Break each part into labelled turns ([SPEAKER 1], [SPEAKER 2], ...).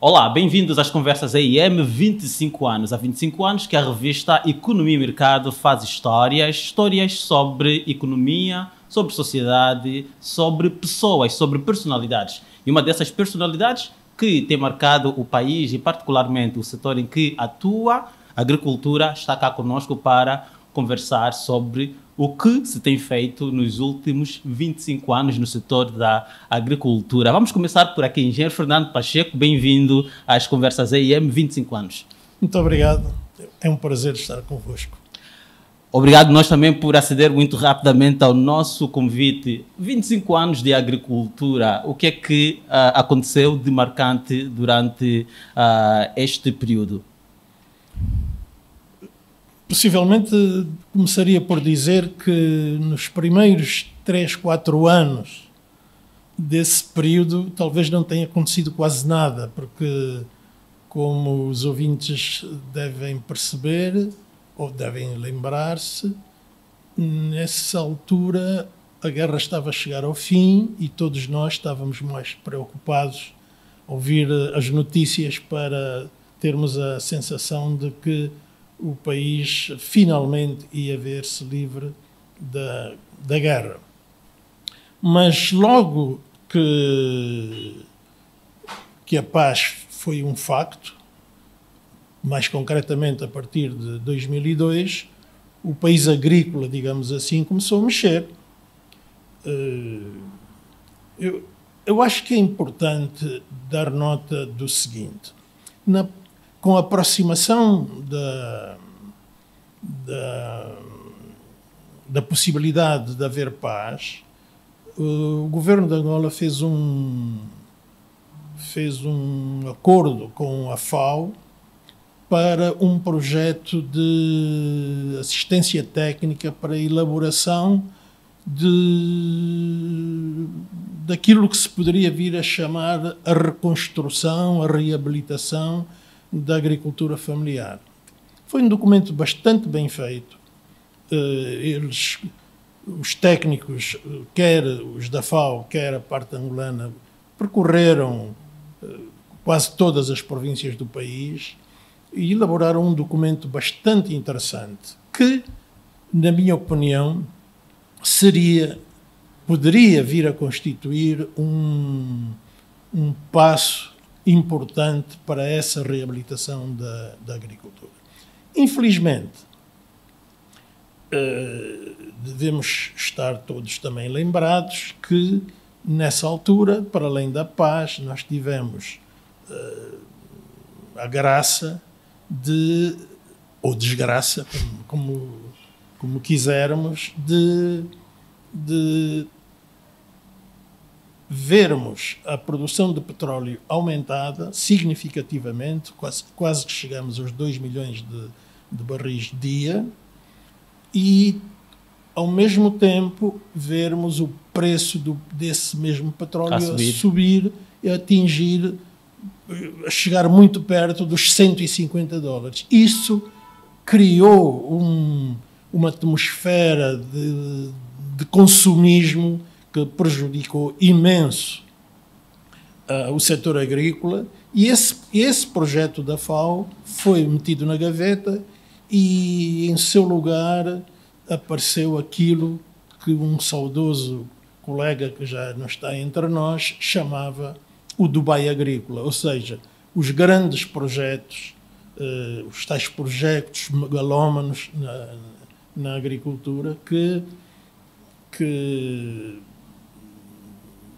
[SPEAKER 1] Olá, bem-vindos às conversas AIM 25 anos. Há 25 anos que a revista Economia e Mercado faz histórias sobre economia, sobre sociedade, sobre pessoas, sobre personalidades. E uma dessas personalidades que tem marcado o país e particularmente o setor em que atua, a agricultura, está cá conosco para conversar sobre o que se tem feito nos últimos 25 anos no setor da agricultura. Vamos começar por aqui. Engenheiro Fernando Pacheco, bem-vindo às conversas AIM 25 anos.
[SPEAKER 2] Muito obrigado. É um prazer estar convosco.
[SPEAKER 1] Obrigado nós também por aceder muito rapidamente ao nosso convite. 25 anos de agricultura, o que é que aconteceu de marcante durante este período?
[SPEAKER 2] Possivelmente começaria por dizer que nos primeiros 3, 4 anos desse período talvez não tenha acontecido quase nada, porque, como os ouvintes devem perceber ou devem lembrar-se, nessa altura a guerra estava a chegar ao fim e todos nós estávamos mais preocupados a ouvir as notícias para termos a sensação de que o país finalmente ia ver-se livre da guerra. Mas logo que a paz foi um facto, mais concretamente a partir de 2002, o país agrícola, digamos assim, começou a mexer. Eu acho que é importante dar nota do seguinte: com a aproximação da possibilidade de haver paz, o governo de Angola fez um acordo com a FAO para um projeto de assistência técnica para a elaboração daquilo que se poderia vir a chamar a reconstrução, a reabilitação da agricultura familiar. Foi um documento bastante bem feito. Os técnicos, quer os da FAO, quer a parte angolana, percorreram quase todas as províncias do país e elaboraram um documento bastante interessante que, na minha opinião, poderia vir a constituir um passo importante para essa reabilitação da agricultura. Infelizmente, devemos estar todos também lembrados que, nessa altura, para além da paz, nós tivemos a graça ou desgraça, como quisermos, de vermos a produção de petróleo aumentada significativamente, quase que chegamos aos 2 milhões de barris dia, e, ao mesmo tempo, vermos o preço desse mesmo petróleo a subir e a chegar muito perto dos $150. Isso criou uma atmosfera de consumismo que prejudicou imenso o setor agrícola, e esse projeto da FAO foi metido na gaveta e, em seu lugar, apareceu aquilo que um saudoso colega que já não está entre nós chamava o Dubai agrícola, ou seja, os grandes projetos, os tais projetos megalómanos na agricultura que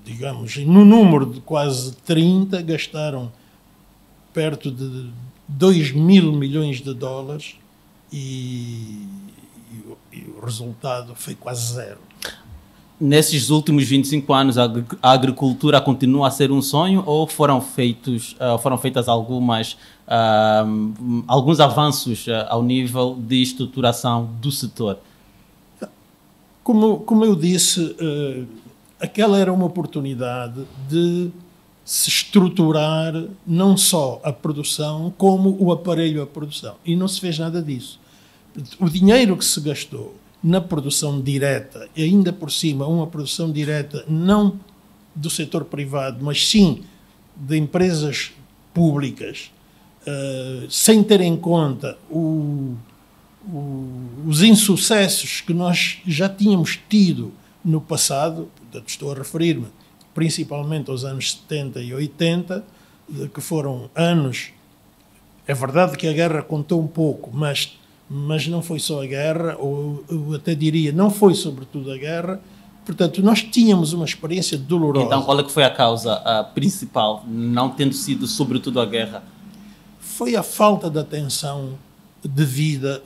[SPEAKER 2] digamos, no número de quase 30, gastaram perto de 2 mil milhões de dólares e o resultado foi quase zero.
[SPEAKER 1] Nesses últimos 25 anos, a agricultura continua a ser um sonho ou foram feitas alguns avanços ao nível de estruturação do setor?
[SPEAKER 2] Como eu disse, aquela era uma oportunidade de se estruturar não só a produção, como o aparelho à produção. E não se fez nada disso. O dinheiro que se gastou na produção direta, e ainda por cima uma produção direta não do setor privado, mas sim de empresas públicas, sem ter em conta os insucessos que nós já tínhamos tido no passado, portanto, estou a referir-me principalmente aos anos 70 e 80, que foram anos, é verdade que a guerra contou um pouco, mas não foi só a guerra, ou eu até diria, não foi sobretudo a guerra. Portanto, nós tínhamos uma experiência dolorosa.
[SPEAKER 1] Então, qual é que foi a causa principal, não tendo sido sobretudo a guerra?
[SPEAKER 2] Foi a falta de atenção devida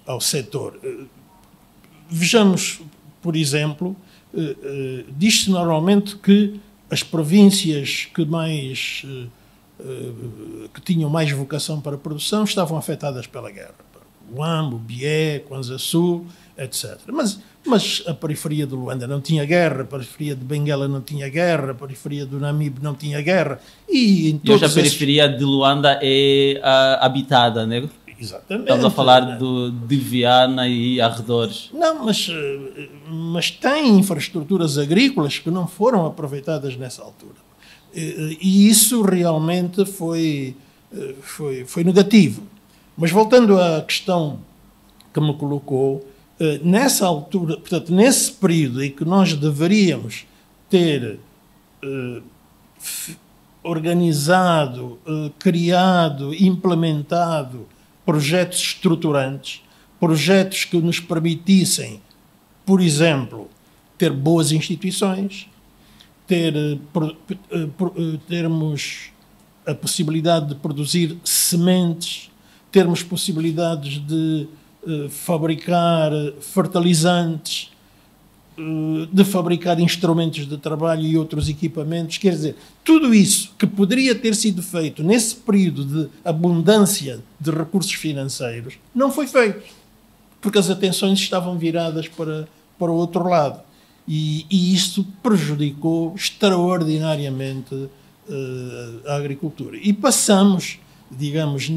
[SPEAKER 2] ao setor. Vejamos, por exemplo, diz-se normalmente que as províncias que tinham mais vocação para a produção estavam afetadas pela guerra. O Huambo, Bié, Kwanza Sul, etc. Mas a periferia de Luanda não tinha guerra, a periferia de Benguela não tinha guerra, a periferia do Namibe não tinha guerra. E
[SPEAKER 1] hoje a periferia de Luanda é habitada, né?
[SPEAKER 2] Exatamente.
[SPEAKER 1] Estamos a falar de Viana e arredores.
[SPEAKER 2] Não, mas tem infraestruturas agrícolas que não foram aproveitadas nessa altura. E isso realmente foi negativo. Mas voltando à questão que me colocou, nessa altura, portanto, nesse período em que nós deveríamos ter organizado, criado, implementado projetos estruturantes, projetos que nos permitissem, por exemplo, ter boas instituições, termos a possibilidade de produzir sementes, termos possibilidades de fabricar fertilizantes, de fabricar instrumentos de trabalho e outros equipamentos. Quer dizer, tudo isso que poderia ter sido feito nesse período de abundância de recursos financeiros não foi feito, porque as atenções estavam viradas para o outro lado. E isso prejudicou extraordinariamente a agricultura. E passamos, digamos,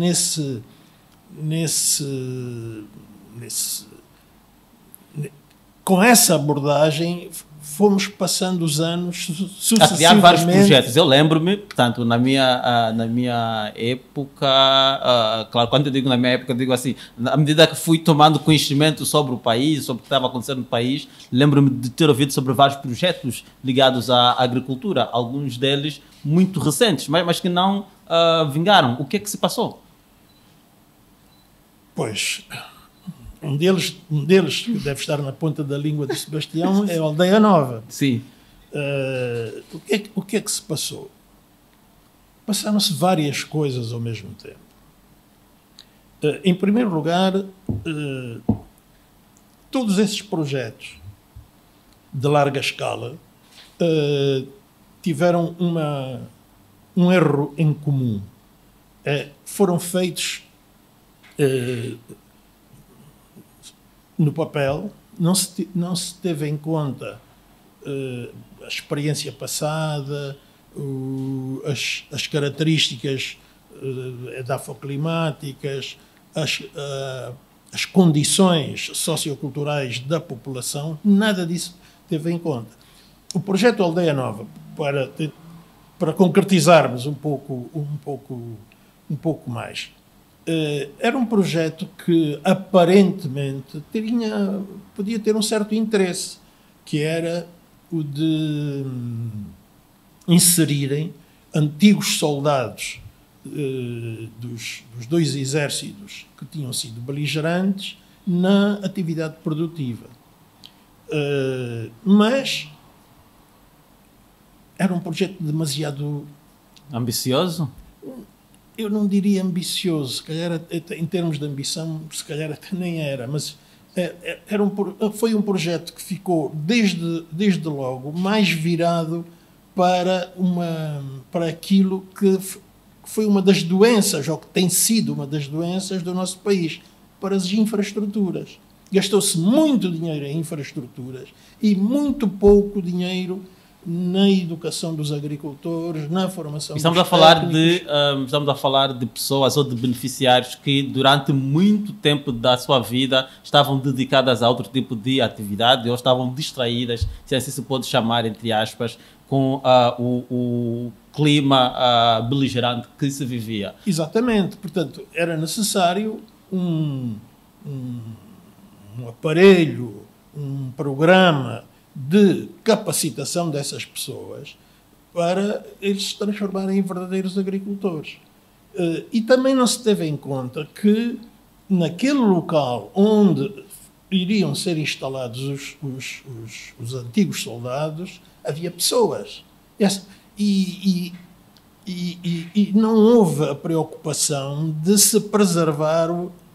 [SPEAKER 2] com essa abordagem, fomos passando os anos sucessivamente.
[SPEAKER 1] A criar vários projetos. Eu lembro-me, portanto, na minha época, claro, quando eu digo na minha época, eu digo assim, à medida que fui tomando conhecimento sobre o país, sobre o que estava acontecendo no país, lembro-me de ter ouvido sobre vários projetos ligados à agricultura, alguns deles muito recentes, mas que não vingaram. O que é que se passou?
[SPEAKER 2] Pois, um deles que deve estar na ponta da língua de Sebastião é a Aldeia Nova.
[SPEAKER 1] Sim.
[SPEAKER 2] O que é que se passou? Passaram-se várias coisas ao mesmo tempo. Em primeiro lugar, todos esses projetos de larga escala tiveram um erro em comum. Foram feitos no papel, não se teve em conta a experiência passada, as características edafoclimáticas, as condições socioculturais da população, nada disso teve em conta. O projeto Aldeia Nova, para concretizarmos um pouco mais, era um projeto que aparentemente podia ter um certo interesse, que era o de inserirem antigos soldados dos dois exércitos que tinham sido beligerantes na atividade produtiva. Mas era um projeto demasiado
[SPEAKER 1] ambicioso?
[SPEAKER 2] Eu não diria ambicioso, se calhar em termos de ambição, se calhar até nem era, mas foi um projeto que ficou desde logo mais virado para aquilo que foi uma das doenças, ou que tem sido uma das doenças do nosso país, para as infraestruturas. Gastou-se muito dinheiro em infraestruturas e muito pouco dinheiro na educação dos agricultores, na formação
[SPEAKER 1] Estamos
[SPEAKER 2] dos
[SPEAKER 1] a falar
[SPEAKER 2] técnicos.
[SPEAKER 1] estamos a falar de pessoas ou de beneficiários que durante muito tempo da sua vida estavam dedicadas a outro tipo de atividade ou estavam distraídas, se assim se pode chamar, entre aspas, com o clima beligerante que se vivia.
[SPEAKER 2] Exatamente. Portanto, era necessário um aparelho, um programa de capacitação dessas pessoas para eles se transformarem em verdadeiros agricultores. E também não se teve em conta que naquele local onde iriam ser instalados os antigos soldados, havia pessoas. E não houve a preocupação de se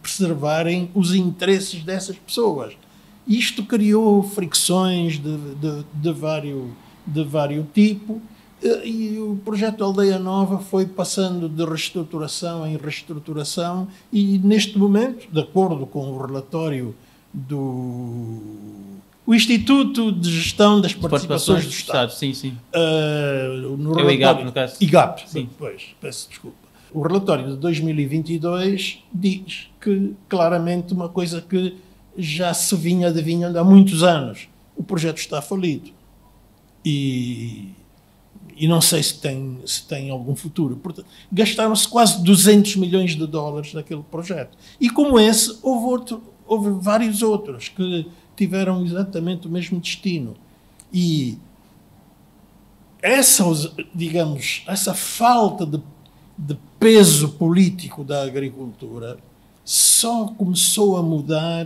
[SPEAKER 2] preservarem os interesses dessas pessoas. Isto criou fricções de vários tipos, e o projeto Aldeia Nova foi passando de reestruturação em reestruturação, e neste momento, de acordo com o relatório do Instituto de Gestão das Participações do Estado.
[SPEAKER 1] Sim, sim.
[SPEAKER 2] No
[SPEAKER 1] É o IGAP, no caso.
[SPEAKER 2] IGAP,
[SPEAKER 1] Sim.
[SPEAKER 2] Pois, peço desculpa. O relatório de 2022 diz que, claramente, uma coisa que já se vinha adivinhando há muitos anos. O projeto está falido. E não sei se tem algum futuro. Portanto, gastaram-se quase 200 milhões de dólares naquele projeto. E como esse, houve vários outros que tiveram exatamente o mesmo destino. E essa falta de peso político da agricultura só começou a mudar,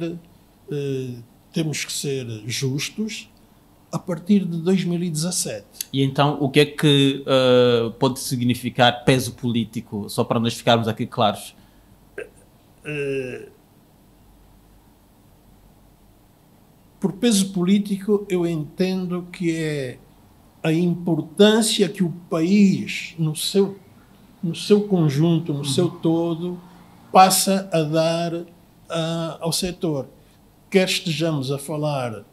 [SPEAKER 2] temos que ser justos, a partir de 2017.
[SPEAKER 1] E então, o que é que pode significar peso político, só para nós ficarmos aqui claros?
[SPEAKER 2] Por peso político, eu entendo que é a importância que o país, no seu conjunto, no seu todo, passa a dar ao setor. Quer estejamos a falar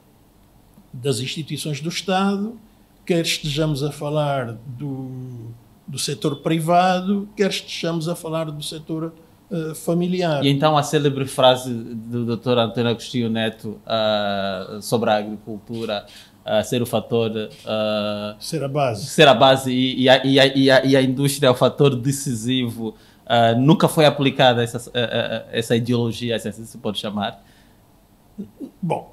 [SPEAKER 2] das instituições do Estado, quer estejamos a falar do setor privado, quer estejamos a falar do setor familiar.
[SPEAKER 1] E então a célebre frase do Dr. António Agostinho Neto sobre a agricultura ser o fator...
[SPEAKER 2] ser a base.
[SPEAKER 1] Ser a base e a indústria é o fator decisivo. Nunca foi aplicada essa ideologia, se assim se pode chamar?
[SPEAKER 2] Bom,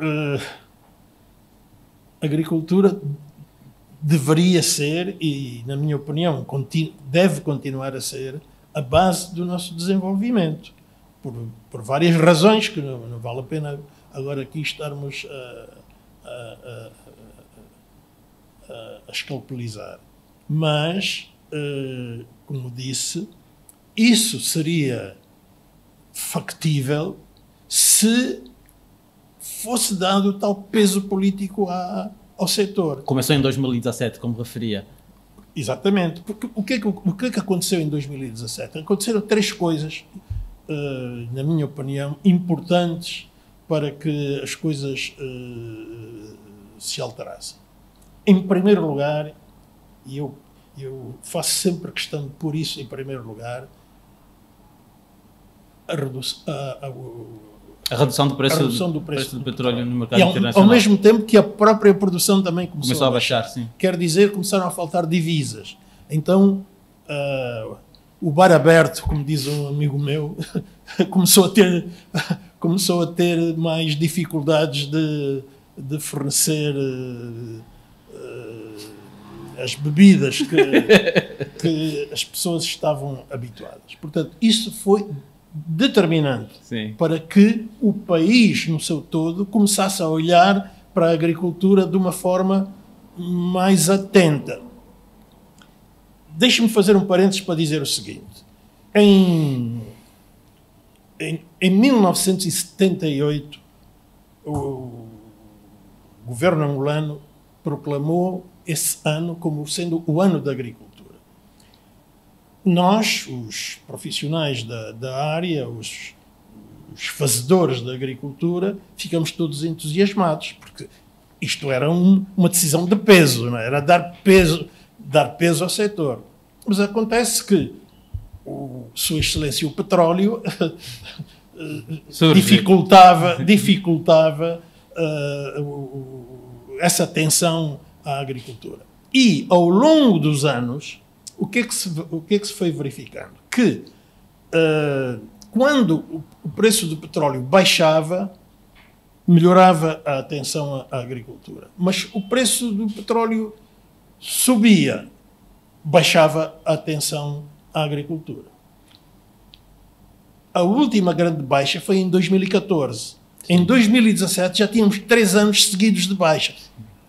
[SPEAKER 2] a agricultura deveria ser, e na minha opinião deve continuar a ser, a base do nosso desenvolvimento, por várias razões que não vale a pena agora aqui estarmos a escalpelizar. Mas, como disse, isso seria factível se fosse dado tal peso político ao setor.
[SPEAKER 1] Começou em 2017, como referia.
[SPEAKER 2] Exatamente. Porque o que é que aconteceu em 2017? Aconteceram três coisas, na minha opinião, importantes para que as coisas se alterassem. Em primeiro lugar, e eu faço sempre questão de pôr isso em primeiro lugar, a redução do preço
[SPEAKER 1] do petróleo no mercado
[SPEAKER 2] e
[SPEAKER 1] internacional.
[SPEAKER 2] ao mesmo tempo que a própria produção também começou
[SPEAKER 1] a baixar. Sim.
[SPEAKER 2] Quer dizer, começaram a faltar divisas. Então, o bar aberto, como diz um amigo meu, começou a ter mais dificuldades de fornecer as bebidas que as pessoas estavam habituadas. Portanto, isso foi determinante.
[SPEAKER 1] Sim.
[SPEAKER 2] Para que o país, no seu todo, começasse a olhar para a agricultura de uma forma mais atenta. Deixe-me fazer um parênteses para dizer o seguinte. Em 1978, o governo angolano proclamou esse ano como sendo o ano da agricultura. Nós, os profissionais da área, os fazedores da agricultura, ficamos todos entusiasmados, porque isto era uma decisão de peso, não é? Era dar peso ao setor. Mas acontece que Sua Excelência o petróleo dificultava essa atenção à agricultura. E, ao longo dos anos, o que é que se foi verificando? Que, quando o preço do petróleo baixava, melhorava a atenção à agricultura. Mas o preço do petróleo subia, baixava a atenção à agricultura. A última grande baixa foi em 2014. Em 2017 já tínhamos 3 anos seguidos de baixa,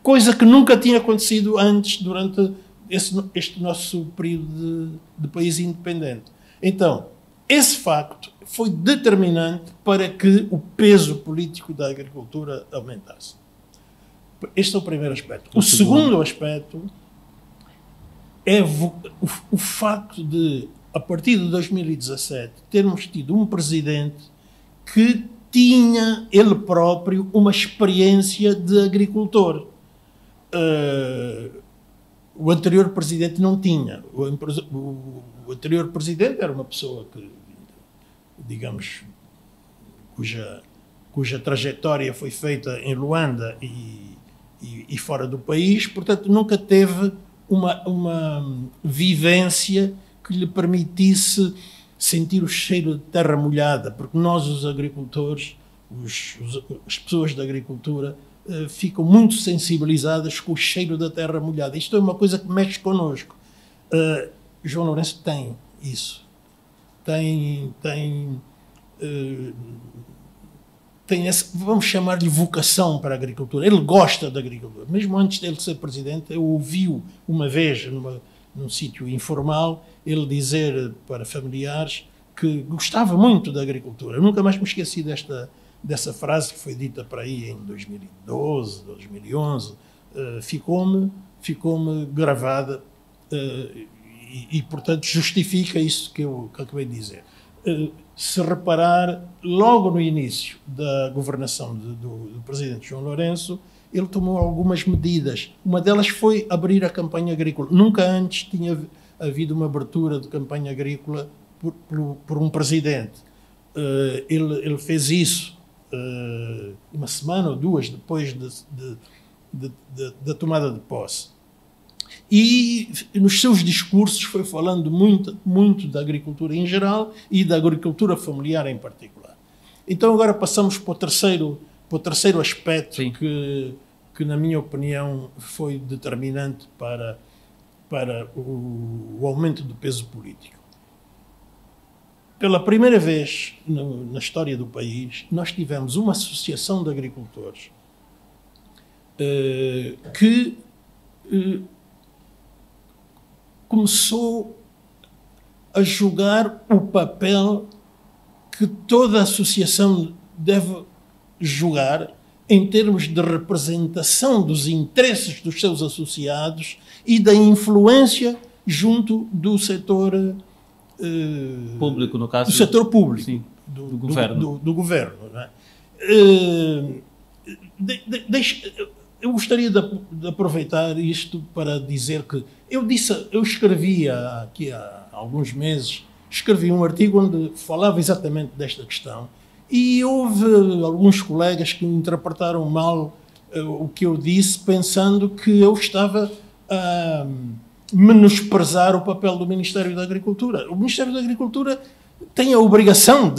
[SPEAKER 2] coisa que nunca tinha acontecido antes, durante este nosso período de país independente. Então, esse facto foi determinante para que o peso político da agricultura aumentasse. Este é o primeiro aspecto. O segundo aspecto é o facto de, a partir de 2017, termos tido um presidente que tinha, ele próprio, uma experiência de agricultor. O anterior presidente não tinha. O anterior presidente era uma pessoa que, digamos, cuja trajetória foi feita em Luanda e fora do país, portanto nunca teve uma vivência que lhe permitisse sentir o cheiro de terra molhada, porque nós, os agricultores, as pessoas da agricultura, ficam muito sensibilizadas com o cheiro da terra molhada. Isto é uma coisa que mexe connosco. João Lourenço tem isso. Tem vamos chamar-lhe vocação para a agricultura. Ele gosta da agricultura. Mesmo antes dele ser presidente, eu ouvi uma vez, num sítio informal, ele dizer para familiares que gostava muito da agricultura. Eu nunca mais me esqueci dessa frase que foi dita para aí em 2012, 2011. Ficou-me gravada e, portanto, justifica isso que eu acabei de dizer. Se reparar, logo no início da governação do presidente João Lourenço, ele tomou algumas medidas. Uma delas foi abrir a campanha agrícola. Nunca antes tinha havido uma abertura de campanha agrícola por um presidente. Ele fez isso uma semana ou duas depois da tomada de posse. E nos seus discursos foi falando muito da agricultura em geral e da agricultura familiar em particular. Então agora passamos para o terceiro aspecto que na minha opinião foi determinante para o aumento do peso político. Pela primeira vez na história do país, nós tivemos uma associação de agricultores que começou a jogar o papel que toda associação deve jogar em termos de representação dos interesses dos seus associados e da influência junto do setor
[SPEAKER 1] público, no caso.
[SPEAKER 2] Do setor público.
[SPEAKER 1] Sim, do governo.
[SPEAKER 2] Do governo, não é? Eu gostaria de aproveitar isto para dizer que eu escrevi aqui há alguns meses, escrevi um artigo onde falava exatamente desta questão e houve alguns colegas que interpretaram mal o que eu disse, pensando que eu estava a menosprezar o papel do Ministério da Agricultura. O Ministério da Agricultura tem a obrigação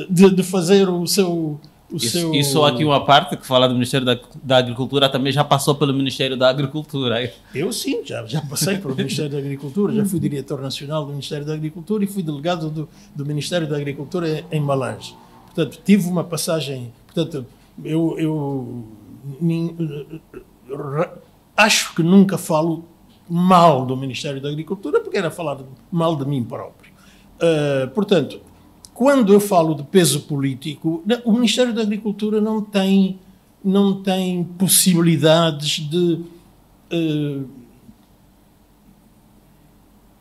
[SPEAKER 2] de fazer o seu...
[SPEAKER 1] E só aqui uma parte que fala do Ministério da Agricultura, também já passou pelo Ministério da Agricultura.
[SPEAKER 2] Eu sim, já passei pelo Ministério da Agricultura, já fui diretor nacional do Ministério da Agricultura e fui delegado do Ministério da Agricultura em Malange. Portanto, tive uma passagem... Portanto, eu acho que nunca falo mal do Ministério da Agricultura, porque era falar mal de mim próprio. Portanto, quando eu falo de peso político, o Ministério da Agricultura não tem possibilidades de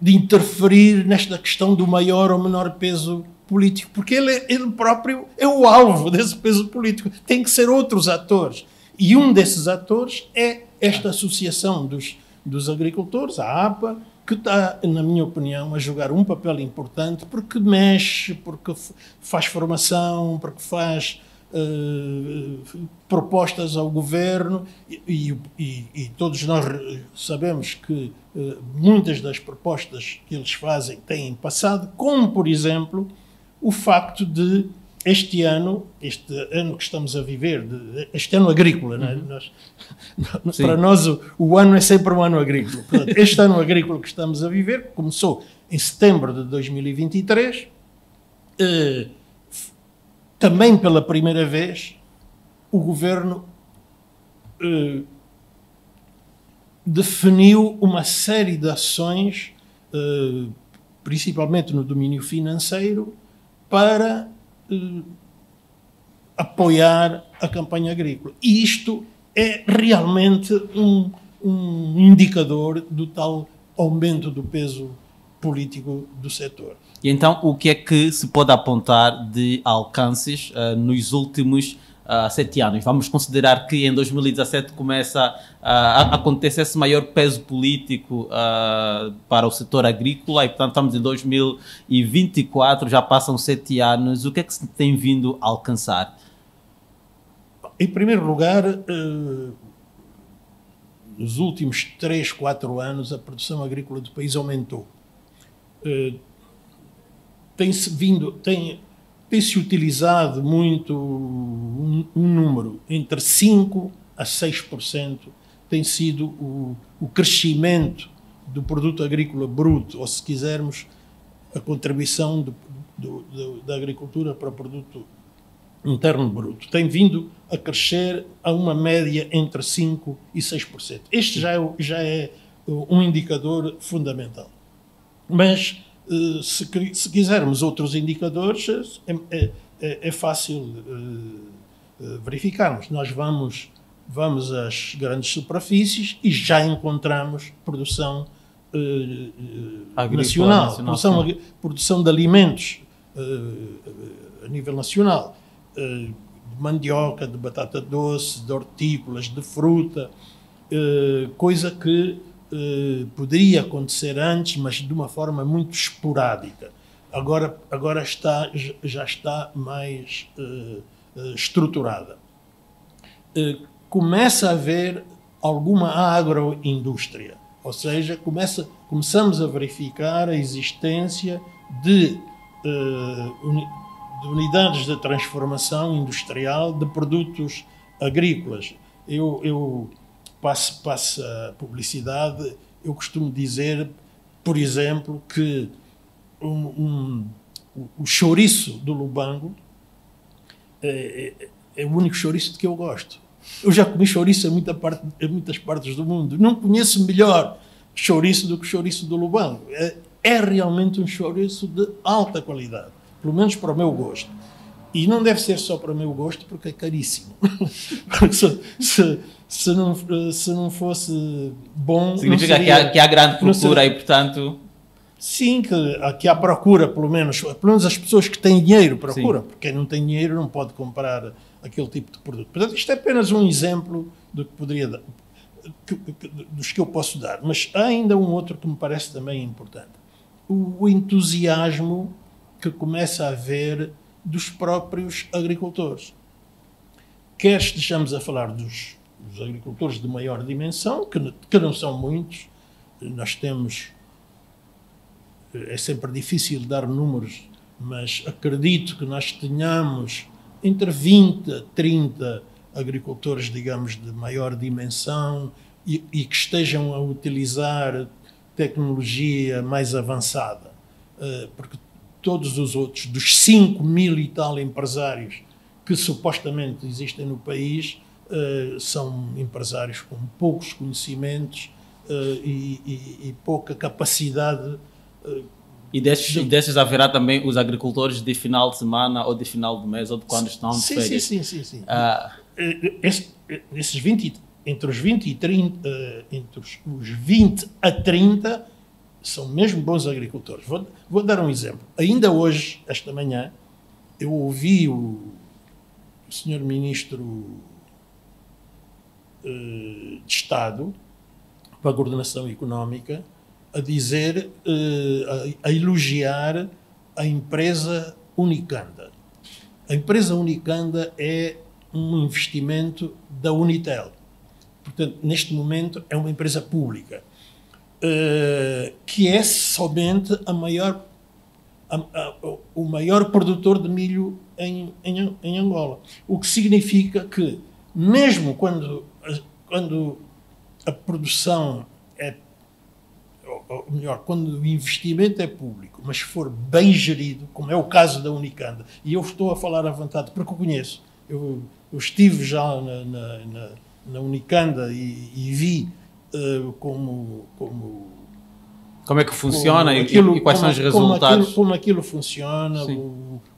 [SPEAKER 2] interferir nesta questão do maior ou menor peso político, porque ele próprio é o alvo desse peso político. Tem que ser outros atores. E um desses atores é esta associação dos agricultores, a APA, que está, na minha opinião, a jogar um papel importante porque mexe, porque faz formação, porque faz propostas ao governo e todos nós sabemos que muitas das propostas que eles fazem têm passado, como, por exemplo, o facto de este ano que estamos a viver, este ano agrícola, não é? Para nós o ano é sempre um ano agrícola. Portanto, este ano agrícola que estamos a viver, que começou em setembro de 2023, também pela primeira vez o governo definiu uma série de ações, principalmente no domínio financeiro, para apoiar a campanha agrícola. E isto é realmente um indicador do tal aumento do peso político do setor.
[SPEAKER 1] E então, o que é que se pode apontar de alcances nos últimos 7 anos? Vamos considerar que em 2017 começa a acontecer esse maior peso político para o setor agrícola e, portanto, estamos em 2024, já passam 7 anos. O que é que se tem vindo a alcançar?
[SPEAKER 2] Em primeiro lugar, nos últimos 3, 4 anos, a produção agrícola do país aumentou. Tem-se utilizado muito um número entre 5% a 6%, tem sido o crescimento do produto agrícola bruto, ou se quisermos, a contribuição da agricultura para o produto interno bruto. Tem vindo a crescer a uma média entre 5% e 6%. Este já é um indicador fundamental. Mas se quisermos outros indicadores, é fácil verificarmos. Nós vamos às grandes superfícies e já encontramos produção nacional, produção de alimentos a nível nacional, de mandioca, de batata doce, de hortícolas, de fruta, coisa que poderia acontecer antes, mas de uma forma muito esporádica. Agora já está mais estruturada. Começa a haver alguma agroindústria, ou seja, começamos a verificar a existência de unidades de transformação industrial de produtos agrícolas. Eu passo a publicidade, eu costumo dizer, por exemplo, que o chouriço do Lubango é o único chouriço de que eu gosto. Eu já comi chouriço em muitas partes do mundo. Não conheço melhor chouriço do que o chouriço do Lubango. É realmente um chouriço de alta qualidade, pelo menos para o meu gosto. E não deve ser só para o meu gosto, porque é caríssimo. se não fosse bom...
[SPEAKER 1] Significa que há grande procura e, portanto...
[SPEAKER 2] Sim, que há procura, pelo menos as pessoas que têm dinheiro procuram, porque quem não tem dinheiro não pode comprar aquele tipo de produto. Portanto, isto é apenas um exemplo do que poderia dar, dos que eu posso dar. Mas há ainda um outro que me parece também importante. O entusiasmo que começa a haver dos próprios agricultores. Quer estejamos a falar dos agricultores de maior dimensão, que não são muitos, nós temos... É sempre difícil dar números, mas acredito que nós tenhamos entre 20 a 30 agricultores, digamos, de maior dimensão e que estejam a utilizar tecnologia mais avançada. Porque todos os outros, dos 5.000 e tal empresários que supostamente existem no país, são empresários com poucos conhecimentos e pouca capacidade.
[SPEAKER 1] E desses haverá também os agricultores de final de semana ou de final de mês ou de quando estão de férias?
[SPEAKER 2] Sim. Esses 20, entre os 20 e 30, entre os 20 a 30 são mesmo bons agricultores. Vou dar um exemplo. Ainda hoje, esta manhã, eu ouvi o Sr. Ministro de Estado para a coordenação económica a dizer, a elogiar a empresa Unicanda. A empresa Unicanda é um investimento da Unitel. Portanto, neste momento é uma empresa pública, que é somente o maior produtor de milho em Angola. O que significa que, mesmo quando a produção ou melhor, quando o investimento é público, mas for bem gerido, como é o caso da Unicanda, e eu estou a falar à vontade porque o conheço, eu estive já na Unicanda e vi como
[SPEAKER 1] é que funciona e quais são os resultados?
[SPEAKER 2] Como aquilo funciona,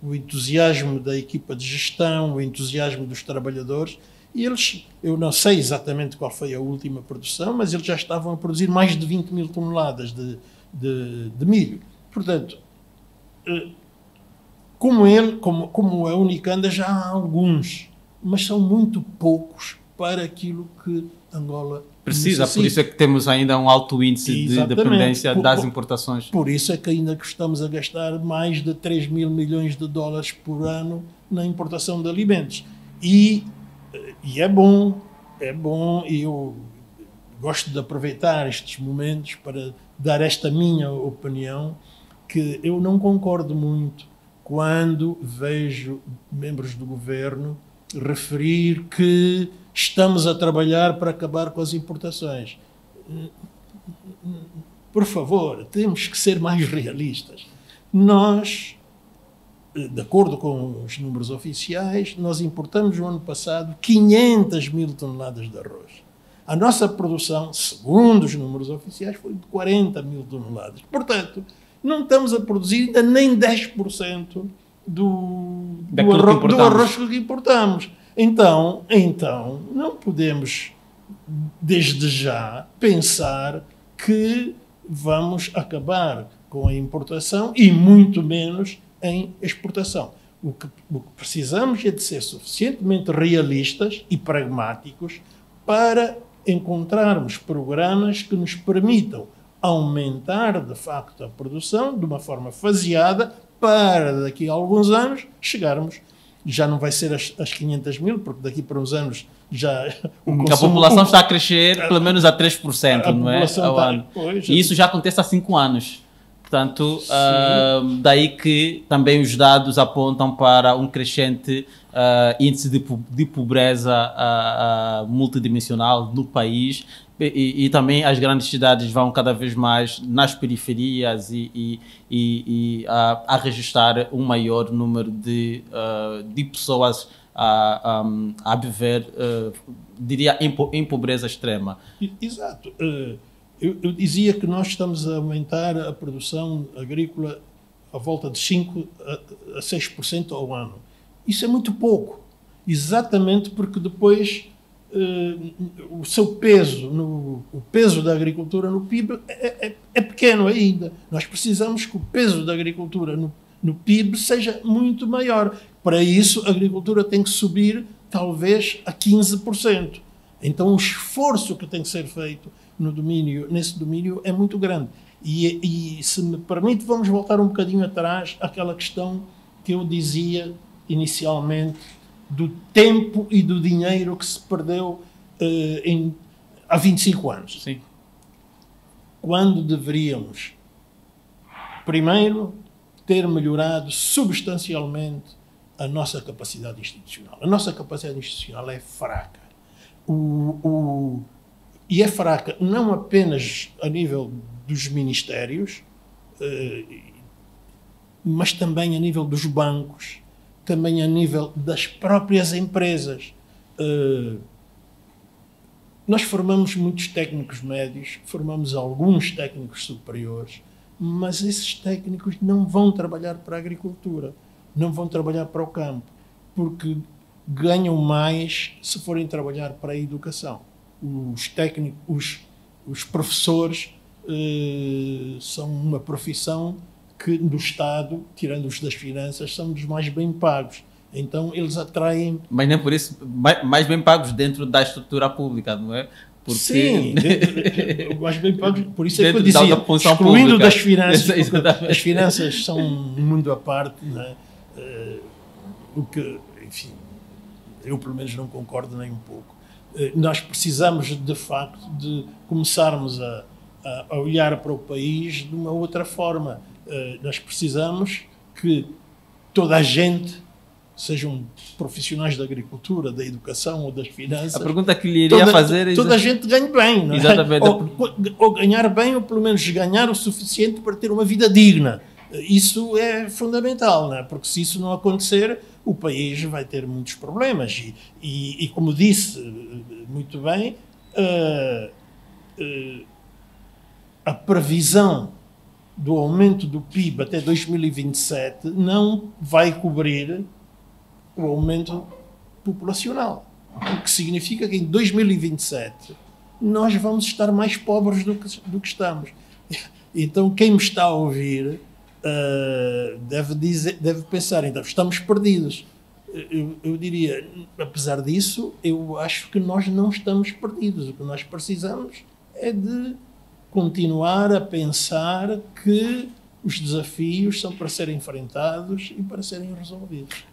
[SPEAKER 2] o entusiasmo da equipa de gestão, o entusiasmo dos trabalhadores. E eu não sei exatamente qual foi a última produção, mas eles já estavam a produzir mais de 20 mil toneladas de milho. Portanto, como a Unicanda, já há alguns, mas são muito poucos para aquilo que Angola
[SPEAKER 1] precisa.
[SPEAKER 2] necessita.
[SPEAKER 1] Por isso é que temos ainda um alto índice de dependência das importações.
[SPEAKER 2] Por isso é que ainda estamos a gastar mais de 3 mil milhões de dólares por ano na importação de alimentos. E é bom, e eu gosto de aproveitar estes momentos para dar esta minha opinião, que eu não concordo muito quando vejo membros do governo referir que estamos a trabalhar para acabar com as importações. Por favor, temos que ser mais realistas. Nós, de acordo com os números oficiais, nós importamos no ano passado 500 mil toneladas de arroz. A nossa produção, segundo os números oficiais, foi de 40 mil toneladas. Portanto, não estamos a produzir ainda nem 10% do arroz que importamos. Então, não podemos, desde já, pensar que vamos acabar com a importação e muito menos em exportação. O que precisamos é de ser suficientemente realistas e pragmáticos para encontrarmos programas que nos permitam aumentar, de facto, a produção de uma forma faseada para, daqui a alguns anos, chegarmos. Já não vai ser as 500 mil, porque daqui para uns anos já...
[SPEAKER 1] A população está a crescer pelo menos a 3%, não é? Ao ano. E isso já acontece há 5 anos. Portanto, daí que também os dados apontam para um crescente índice de pobreza multidimensional no país, e também as grandes cidades vão cada vez mais nas periferias a registrar um maior número de pessoas a viver, diria, em pobreza extrema.
[SPEAKER 2] Exato. Eu dizia que nós estamos a aumentar a produção agrícola à volta de 5% a 6% ao ano. Isso é muito pouco, exatamente porque depois o seu peso, o peso da agricultura no PIB é pequeno ainda. Nós precisamos que o peso da agricultura no PIB seja muito maior. Para isso, a agricultura tem que subir talvez a 15%. Então, o esforço que tem que ser feito nesse domínio é muito grande. E se me permite, vamos voltar um bocadinho atrás àquela questão que eu dizia inicialmente do tempo e do dinheiro que se perdeu há 25 anos.
[SPEAKER 1] Sim.
[SPEAKER 2] Quando deveríamos, primeiro, ter melhorado substancialmente a nossa capacidade institucional. A nossa capacidade institucional é fraca. E é fraca não apenas a nível dos ministérios, mas também a nível dos bancos, também a nível das próprias empresas. Nós formamos muitos técnicos médios, formamos alguns técnicos superiores, mas esses técnicos não vão trabalhar para a agricultura, não vão trabalhar para o campo, porque ganham mais se forem trabalhar para a educação. Os técnicos, os professores são uma profissão que no Estado, tirando os das finanças, são dos mais bem pagos. Então eles atraem...
[SPEAKER 1] Mas nem por isso, mais bem pagos dentro da estrutura pública, não é? Porque...
[SPEAKER 2] Sim, mais bem pagos. Por isso é que eu
[SPEAKER 1] dentro
[SPEAKER 2] dizia, excluindo
[SPEAKER 1] pública.
[SPEAKER 2] das finanças, porque as finanças são um mundo à parte, não é? O que, enfim, eu pelo menos não concordo nem um pouco. Nós precisamos, de facto, de começarmos a olhar para o país de uma outra forma. Nós precisamos que toda a gente, sejam profissionais da agricultura, da educação ou das finanças...
[SPEAKER 1] A pergunta que lhe iria fazer é...
[SPEAKER 2] Toda a gente ganhe bem, não é?
[SPEAKER 1] Exatamente.
[SPEAKER 2] Ou ganhar bem, ou pelo menos ganhar o suficiente para ter uma vida digna. Isso é fundamental, não é? Porque se isso não acontecer, o país vai ter muitos problemas. E como disse muito bem, a previsão do aumento do PIB até 2027 não vai cobrir o aumento populacional. O que significa que em 2027 nós vamos estar mais pobres do que estamos. Então quem me está a ouvir deve pensar, então estamos perdidos. Eu diria, apesar disso, eu acho que nós não estamos perdidos. O que nós precisamos é de continuar a pensar que os desafios são para serem enfrentados e para serem resolvidos.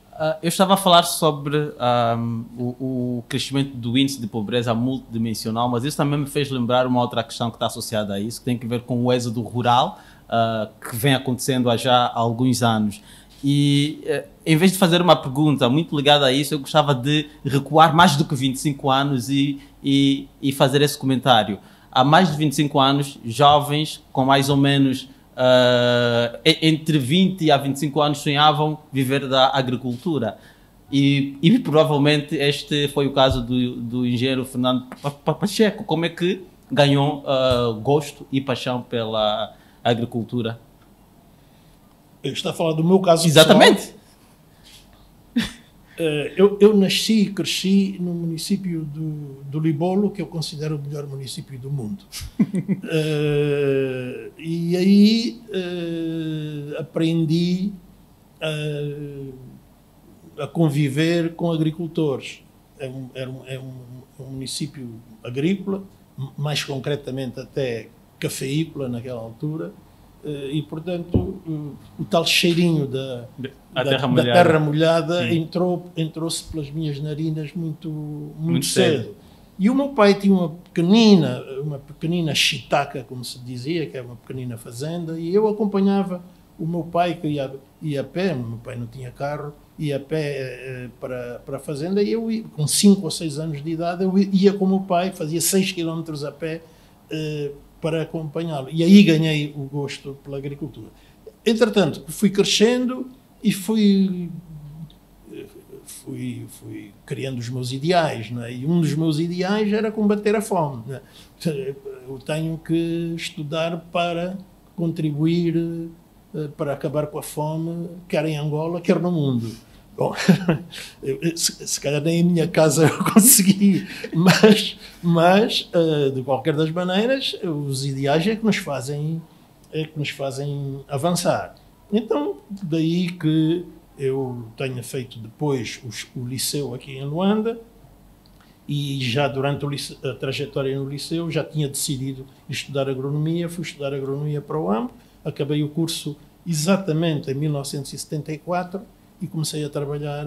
[SPEAKER 1] Eu estava a falar sobre o crescimento do índice de pobreza multidimensional, mas isso também me fez lembrar uma outra questão que está associada a isso, que tem a ver com o êxodo rural, que vem acontecendo há já alguns anos. E em vez de fazer uma pergunta muito ligada a isso, eu gostava de recuar mais do que 25 anos e fazer esse comentário. Há mais de 25 anos, jovens com mais ou menos entre 20 a 25 anos sonhavam viver da agricultura. E provavelmente este foi o caso do engenheiro Fernando Pacheco. Como é que ganhou gosto e paixão pela agricultura?
[SPEAKER 2] Está a falar do meu caso
[SPEAKER 1] Exatamente.
[SPEAKER 2] pessoal? Eu nasci e cresci no município do Libolo, que eu considero o melhor município do mundo. E aí aprendi a conviver com agricultores. É um município agrícola, mais concretamente até cafeícola naquela altura. E, portanto, o tal cheirinho da terra molhada entrou-se pelas minhas narinas muito cedo. E o meu pai tinha uma pequenina chitaca, como se dizia, que é uma pequenina fazenda, e eu acompanhava o meu pai, que ia a pé. Meu pai não tinha carro, ia a pé para a fazenda, e eu, com 5 ou 6 anos de idade, eu ia com o meu pai, fazia 6 quilómetros a pé, para acompanhá-lo. E aí ganhei o gosto pela agricultura. Entretanto, fui crescendo e fui criando os meus ideais, não é? E um dos meus ideais era combater a fome, não é? Eu tenho que estudar para contribuir para acabar com a fome, quer em Angola, quer no mundo. Bom, se calhar nem em minha casa eu consegui, mas de qualquer das maneiras, os ideais é que nos fazem avançar. Então, daí que eu tenha feito depois o liceu aqui em Luanda, e já durante a trajetória no liceu já tinha decidido estudar agronomia. Fui estudar agronomia para o AMP, acabei o curso exatamente em 1974, e comecei a trabalhar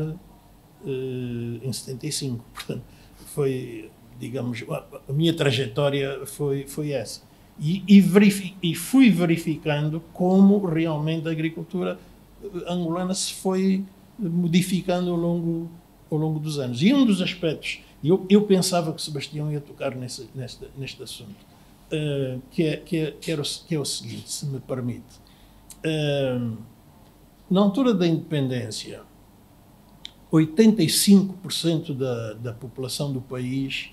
[SPEAKER 2] em 75. Portanto, foi, digamos, a minha trajetória foi essa. E fui verificando como realmente a agricultura angolana se foi modificando ao longo dos anos. E um dos aspectos, eu pensava que o Sebastião ia tocar neste assunto, que é o seguinte, se me permite. Na altura da independência, 85% da população do país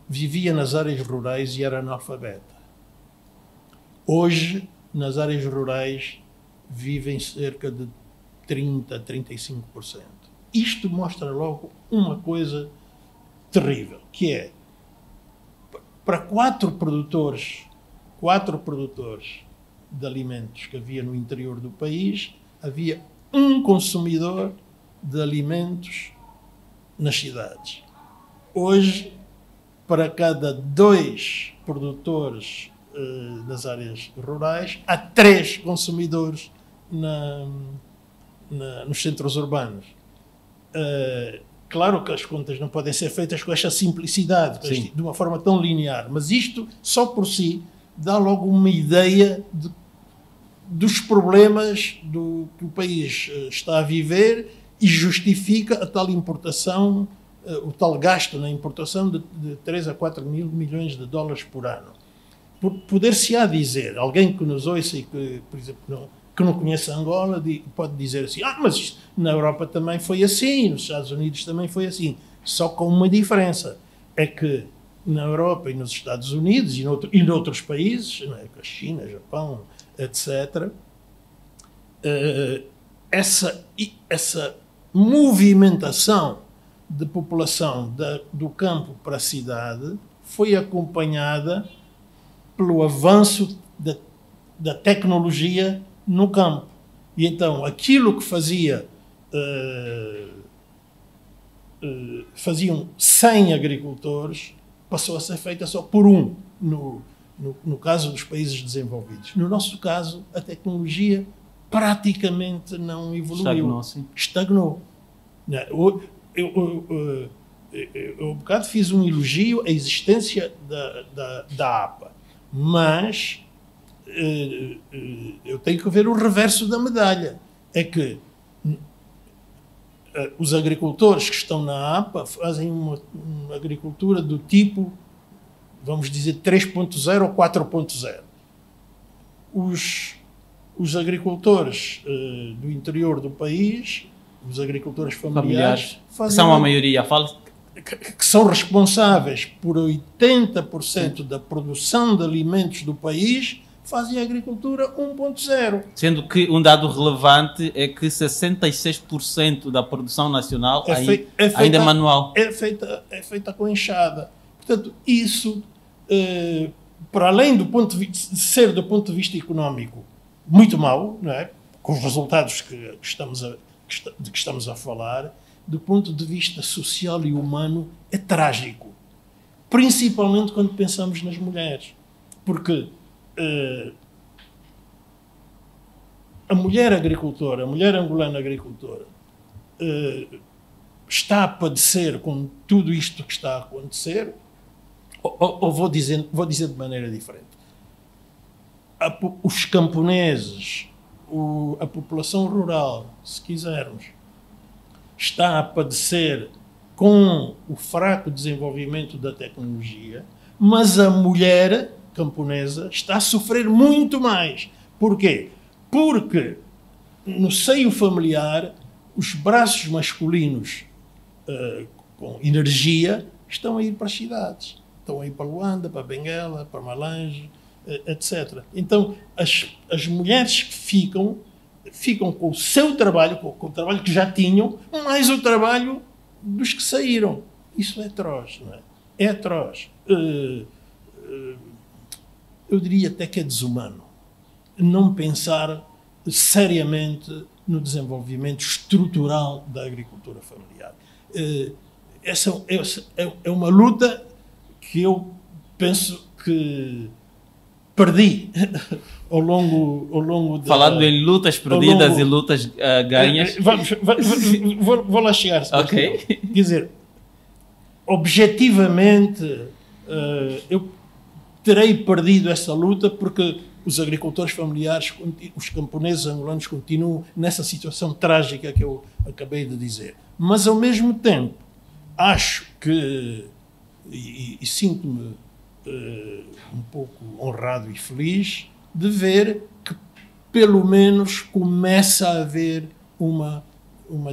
[SPEAKER 2] vivia nas áreas rurais e era analfabeta. Hoje, nas áreas rurais, vivem cerca de 30% a 35%. Isto mostra logo uma coisa terrível, que é, para 4 produtores de alimentos que havia no interior do país, havia um consumidor de alimentos nas cidades. Hoje, para cada 2 produtores nas áreas rurais, há 3 consumidores nos centros urbanos. Claro que as contas não podem ser feitas com esta simplicidade, de uma forma tão linear, mas isto, só por si, dá logo uma ideia dos problemas que o país está a viver e justifica a tal importação, o tal gasto na importação de 3 a 4 mil milhões de dólares por ano. Poder-se-á dizer, alguém que nos ouça e que, por exemplo, que não conhece Angola, pode dizer assim, mas na Europa também foi assim, nos Estados Unidos também foi assim. Só com uma diferença, é que na Europa e nos Estados Unidos e noutros países, não é? A China, Japão, etc., essa movimentação de população do campo para a cidade foi acompanhada pelo avanço da tecnologia no campo. E então, aquilo que faziam 100 agricultores, passou a ser feita só por um, no caso dos países desenvolvidos. No nosso caso, a tecnologia praticamente não evoluiu. Estagnou. Eu um bocado fiz um elogio à existência da APA, mas eu tenho que ver o reverso da medalha. É que os agricultores que estão na APA fazem uma agricultura do tipo, vamos dizer, 3.0 ou 4.0. Os agricultores do interior do país, os agricultores familiares
[SPEAKER 1] são a maioria,
[SPEAKER 2] que são responsáveis por 80% da produção de alimentos do país, fazem agricultura 1.0.
[SPEAKER 1] Sendo que um dado relevante é que 66% da produção nacional ainda é manual.
[SPEAKER 2] É feita com enxada. Portanto, isso, para além de ser do ponto de vista económico muito mau, não é? Com os resultados de que estamos a falar, do ponto de vista social e humano, é trágico. Principalmente quando pensamos nas mulheres. Porque a mulher agricultora, a mulher angolana agricultora, está a padecer com tudo isto que está a acontecer, ou vou dizer de maneira diferente. Os camponeses, a população rural, se quisermos, está a padecer com o fraco desenvolvimento da tecnologia, mas a mulher camponesa está a sofrer muito mais. Porquê? Porque no seio familiar os braços masculinos com energia estão a ir para as cidades. Estão a ir para Luanda, para Benguela, para Malange, etc. Então, as mulheres que ficam com o seu trabalho, com o trabalho que já tinham, mais o trabalho dos que saíram. Isso é atroz, não é? É atroz. Eu diria até que é desumano não pensar seriamente no desenvolvimento estrutural da agricultura familiar. Essa é uma luta que eu penso que perdi ao longo da...
[SPEAKER 1] Falando em lutas perdidas e lutas ganhas...
[SPEAKER 2] Vou lá chegar.
[SPEAKER 1] Ok.
[SPEAKER 2] Quer dizer, objetivamente, eu terei perdido essa luta porque os agricultores familiares, os camponeses angolanos continuam nessa situação trágica que eu acabei de dizer. Mas, ao mesmo tempo, acho que, e sinto-me um pouco honrado e feliz de ver que, pelo menos, começa a haver uma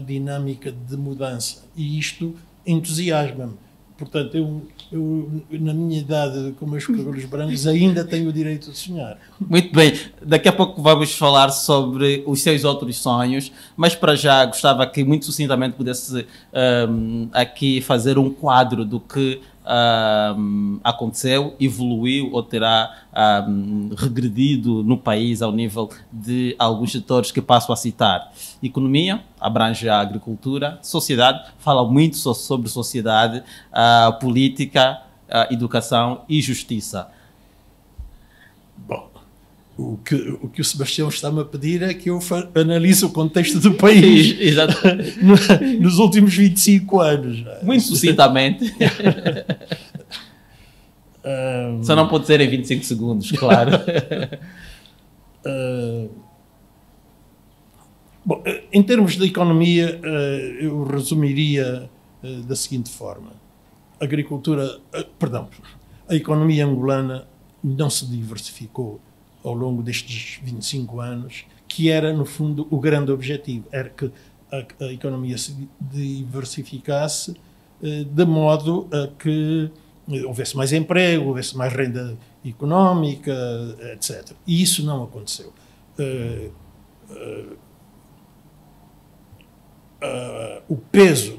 [SPEAKER 2] dinâmica de mudança. E isto entusiasma-me. Portanto, eu, na minha idade, com meus cabelos brancos, ainda tenho o direito de sonhar.
[SPEAKER 1] Muito bem. Daqui a pouco vamos falar sobre os seus outros sonhos, mas para já gostava que muito sucintamente pudesse aqui fazer um quadro do que aconteceu, evoluiu ou terá regredido no país ao nível de alguns setores que passo a citar. Economia abrange a agricultura, sociedade fala muito sobre sociedade, política, educação e justiça.
[SPEAKER 2] Bom, o que o Sebastião está-me a pedir é que eu analise o contexto do país nos últimos 25 anos.
[SPEAKER 1] Muito sucintamente. Só não pode ser em 25 segundos, claro.
[SPEAKER 2] Bom, em termos de economia, eu resumiria da seguinte forma. A economia angolana não se diversificou ao longo destes 25 anos, que era, no fundo, o grande objetivo. Era que a economia se diversificasse de modo a que houvesse mais emprego, houvesse mais renda económica, etc. E isso não aconteceu. O peso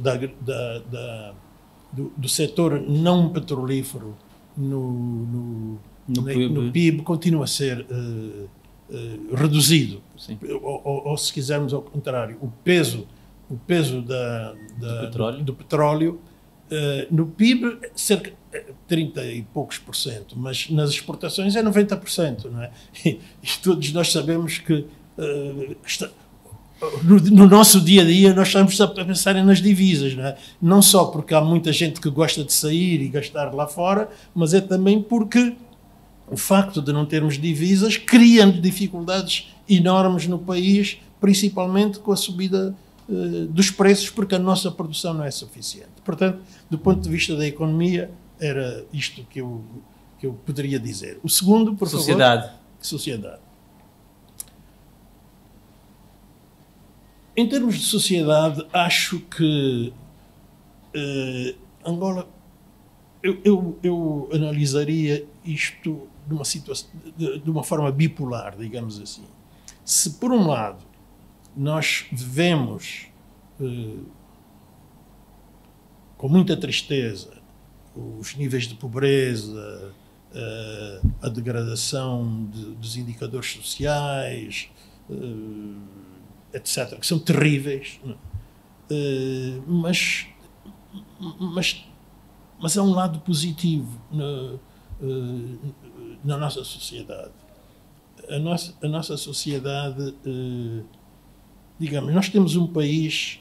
[SPEAKER 2] do setor não petrolífero no PIB continua a ser reduzido. Ou, se quisermos ao contrário, o peso do petróleo no PIB cerca de 30 e poucos %, mas nas exportações é 90%, não é? E todos nós sabemos que no nosso dia a dia nós estamos a pensar nas divisas, não é? Não só porque há muita gente que gosta de sair e gastar lá fora, mas é também porque o facto de não termos divisas cria dificuldades enormes no país, principalmente com a subida dos preços, porque a nossa produção não é suficiente. Portanto, do ponto de vista da economia, era isto que eu poderia dizer. O segundo, por favor. Sociedade. Em termos de sociedade, acho que Angola, eu analisaria isto de uma forma bipolar, digamos assim. Se, por um lado, nós vemos com muita tristeza os níveis de pobreza, a degradação dos indicadores sociais, etc., que são terríveis, mas há um lado positivo na nossa sociedade. A nossa sociedade, digamos, nós temos um país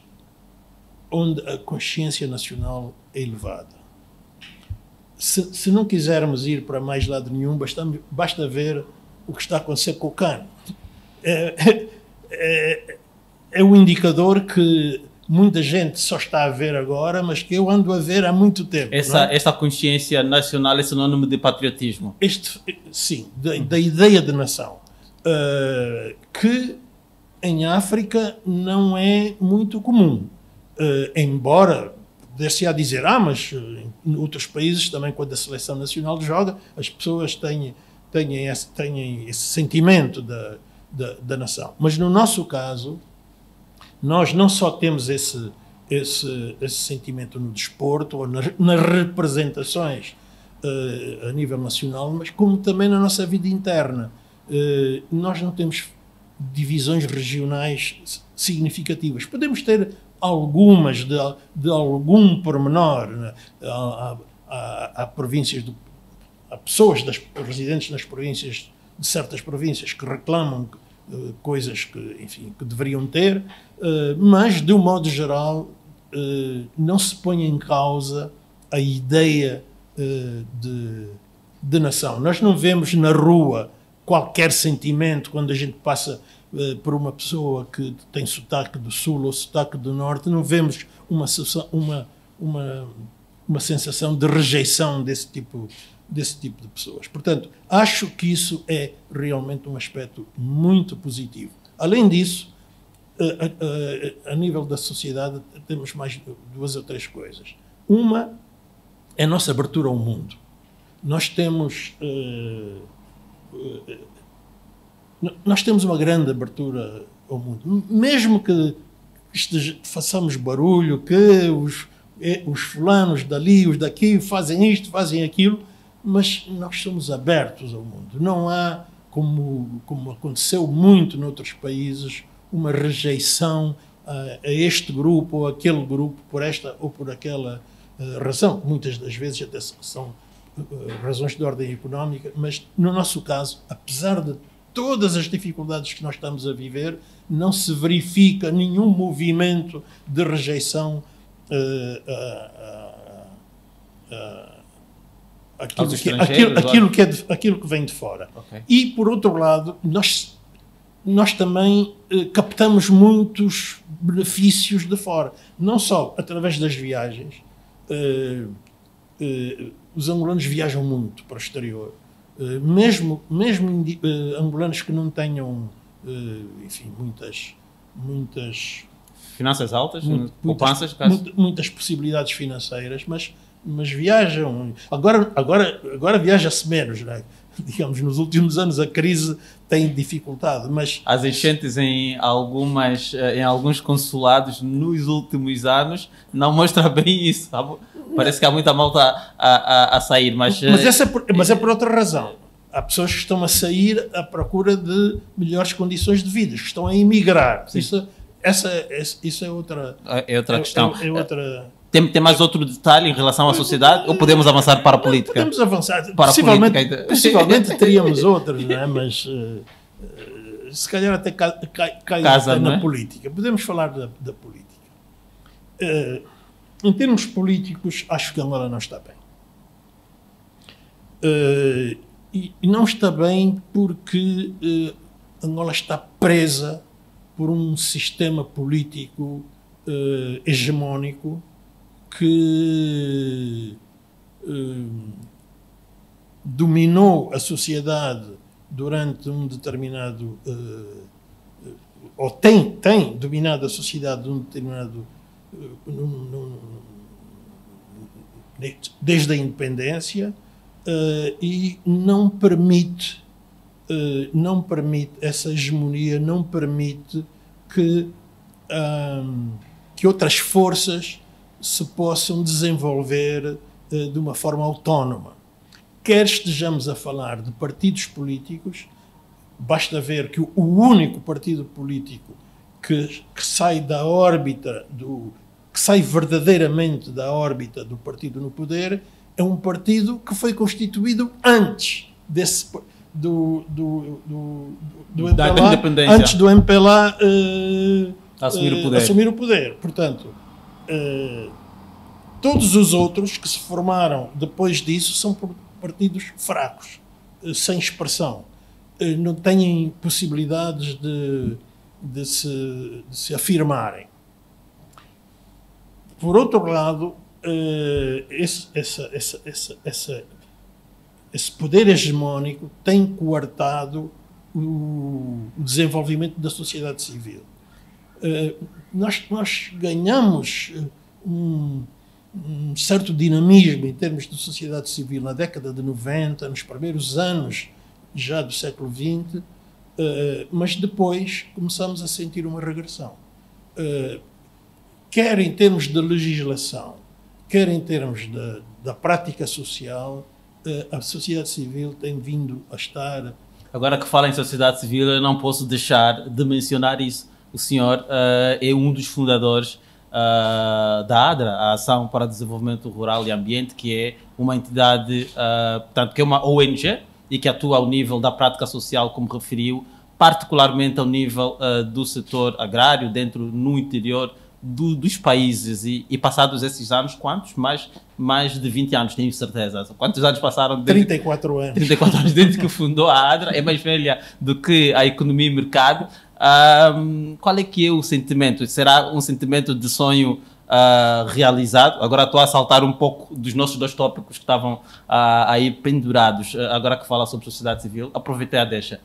[SPEAKER 2] onde a consciência nacional é elevada. Se não quisermos ir para mais lado nenhum, basta ver o que está a acontecer com o cano. É um indicador que muita gente só está a ver agora, mas que eu ando a ver há muito tempo.
[SPEAKER 1] Essa consciência nacional é sinônimo de patriotismo.
[SPEAKER 2] Sim, da ideia de nação. Que em África não é muito comum. Embora desse a dizer, mas em outros países também, quando a seleção nacional joga, as pessoas têm esse sentimento da nação. Mas no nosso caso, nós não só temos esse sentimento no desporto ou nas representações a nível nacional, mas como também na nossa vida interna. Nós não temos divisões regionais significativas. Podemos ter algumas de algum pormenor. Né? Há províncias, há pessoas residentes nas províncias, de certas províncias, que reclamam coisas que deveriam ter, mas, de um modo geral, não se põe em causa a ideia de nação. Nós não vemos na rua qualquer sentimento quando a gente passa por uma pessoa que tem sotaque do sul ou sotaque do norte, não vemos uma sensação de rejeição desse tipo de pessoas. Portanto, acho que isso é realmente um aspecto muito positivo. Além disso, a nível da sociedade, temos mais 2 ou 3 coisas. Uma é a nossa abertura ao mundo. Nós temos uma grande abertura ao mundo. Mesmo que façamos barulho, que os fulanos dali, os daqui fazem isto, fazem aquilo, mas nós somos abertos ao mundo. Não há, como aconteceu muito noutros países, uma rejeição a este grupo ou aquele grupo por esta ou por aquela razão. Muitas das vezes até são razões de ordem económica, mas no nosso caso, apesar de todas as dificuldades que nós estamos a viver, não se verifica nenhum movimento de rejeição aquilo que vem de fora. Okay. E, por outro lado, nós também captamos muitos benefícios de fora. Não só através das viagens. Os angolanos viajam muito para o exterior. Mesmo angolanos que não tenham, enfim, muitas
[SPEAKER 1] finanças altas, poupanças,
[SPEAKER 2] muitas possibilidades financeiras, mas viajam. Agora viaja-se menos, né? Digamos, nos últimos anos a crise tem dificultado, mas
[SPEAKER 1] as enchentes em alguns consulados nos últimos anos não mostra bem isso, sabe? Parece que há muita malta a sair, mas
[SPEAKER 2] é por outra razão. Há pessoas que estão a sair à procura de melhores condições de vida, que estão a emigrar. Isso é outra
[SPEAKER 1] questão. Tem mais outro detalhe em relação à sociedade ou podemos avançar para a política?
[SPEAKER 2] Podemos avançar. Possivelmente teríamos outros, não é? Mas se calhar até cai na política. Podemos falar da política. Em termos políticos, acho que Angola não está bem. E não está bem porque Angola está presa por um sistema político hegemónico que dominou a sociedade durante um determinado ou tem dominado a sociedade de um determinado desde a independência e não permite essa hegemonia, não permite que outras forças se possam desenvolver de uma forma autónoma. Quer estejamos a falar de partidos políticos, basta ver que o único partido político que sai da órbita que sai verdadeiramente da órbita do partido no poder é um partido que foi constituído antes do MPLA, antes do MPLA assumir o poder. Portanto, todos os outros que se formaram depois disso são partidos fracos, sem expressão, não têm possibilidades de se afirmarem. Por outro lado, esse poder hegemónico tem coartado o desenvolvimento da sociedade civil. Nós ganhamos um certo dinamismo em termos de sociedade civil na década de 90, nos primeiros anos já do século XX, mas depois começamos a sentir uma regressão. Quer em termos de legislação, quer em termos da prática social, a sociedade civil tem vindo a estar...
[SPEAKER 1] Agora que fala em sociedade civil, eu não posso deixar de mencionar isso. O senhor é um dos fundadores da ADRA, a Ação para o Desenvolvimento Rural e Ambiente, que é uma entidade, portanto, que é uma ONG e que atua ao nível da prática social, como referiu, particularmente ao nível do setor agrário, no interior dos países. E passados esses anos, quantos? Mais de 20 anos, tenho certeza. Quantos anos passaram?
[SPEAKER 2] 34 anos.
[SPEAKER 1] 34 anos desde que fundou a ADRA, é mais velha do que a economia e mercado. Qual é que é o sentimento? Será um sentimento de sonho realizado? Agora estou a saltar um pouco dos nossos dois tópicos que estavam aí pendurados, agora que fala sobre sociedade civil. Aproveitei a deixa.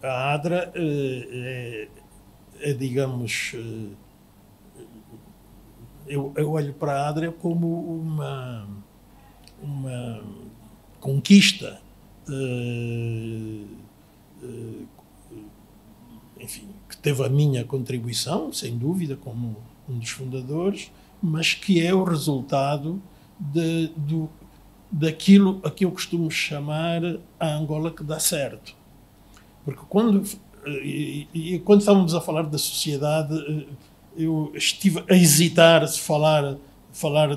[SPEAKER 2] A ADRA digamos, eu olho para a ADRA como uma conquista, enfim, que teve a minha contribuição, sem dúvida, como um dos fundadores, mas que é o resultado daquilo a que eu costumo chamar a Angola que dá certo. Porque quando estávamos a falar da sociedade, eu estive a hesitar se falar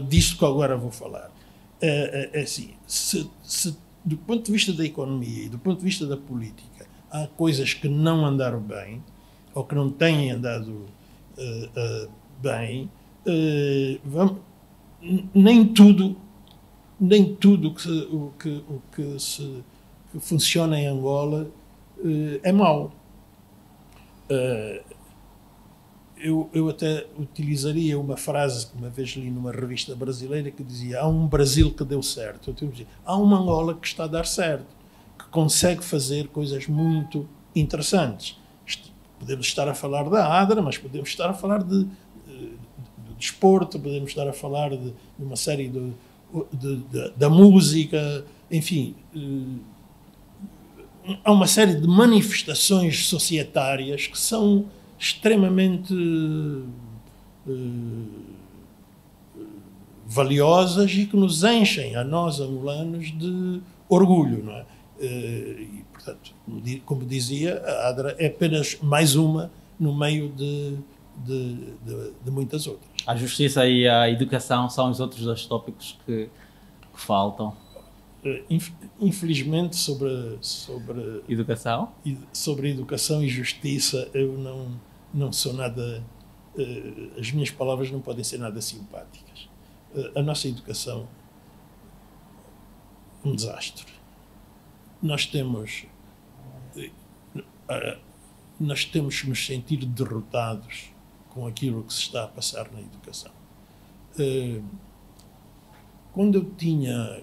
[SPEAKER 2] disto que agora vou falar. É assim, se do ponto de vista da economia e do ponto de vista da política há coisas que não andaram bem, ou que não têm andado bem, nem tudo que funciona em Angola é mau. Eu até utilizaria uma frase que uma vez li numa revista brasileira que dizia: há um Brasil que deu certo. Há uma Angola que está a dar certo, que consegue fazer coisas muito interessantes. Podemos estar a falar da ADRA, mas podemos estar a falar de desporto, podemos estar a falar de uma série da música, enfim. Há uma série de manifestações societárias que são extremamente valiosas e que nos enchem, a nós angolanos, de orgulho, não é? E, portanto, como dizia, a ADRA é apenas mais uma no meio de muitas outras.
[SPEAKER 1] A justiça e a educação são os outros dois tópicos que faltam.
[SPEAKER 2] Infelizmente, sobre
[SPEAKER 1] educação
[SPEAKER 2] e justiça, eu não sou nada. As minhas palavras não podem ser nada simpáticas. A nossa educação é um desastre. Nós temos que nos sentir derrotados com aquilo que se está a passar na educação. Quando eu tinha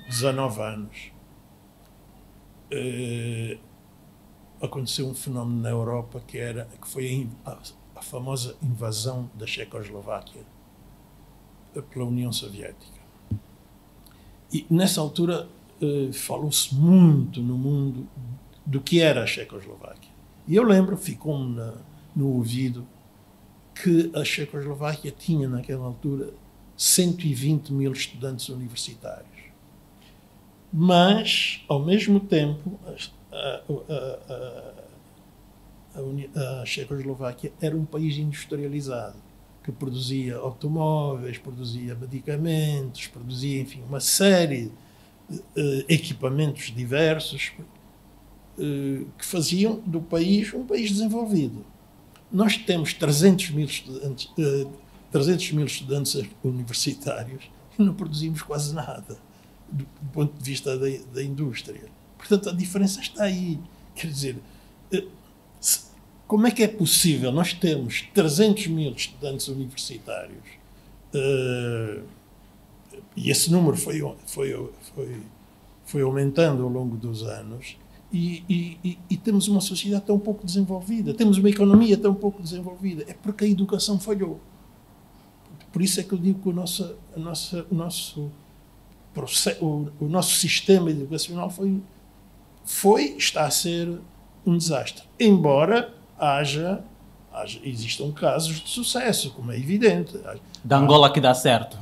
[SPEAKER 2] 19 anos, aconteceu um fenómeno na Europa que foi a famosa invasão da Checoslováquia pela União Soviética. E nessa altura falou-se muito no mundo do que era a Checoslováquia. E eu lembro, ficou-me no ouvido, que a Checoslováquia tinha naquela altura 120 mil estudantes universitários. Mas, ao mesmo tempo, a Checoslováquia era um país industrializado, que produzia automóveis, produzia medicamentos, produzia, enfim, uma série de equipamentos diversos que faziam do país um país desenvolvido. Nós temos 300 mil estudantes universitários e não produzimos quase nada do ponto de vista da indústria. Portanto, a diferença está aí. Quer dizer, como é que é possível nós termos 300 mil estudantes universitários e esse número foi aumentando ao longo dos anos e temos uma sociedade tão pouco desenvolvida, temos uma economia tão pouco desenvolvida? É porque a educação falhou. Por isso é que eu digo que o nosso sistema educacional está a ser um desastre. Embora existam casos de sucesso, como é evidente.
[SPEAKER 1] Da Angola que dá certo.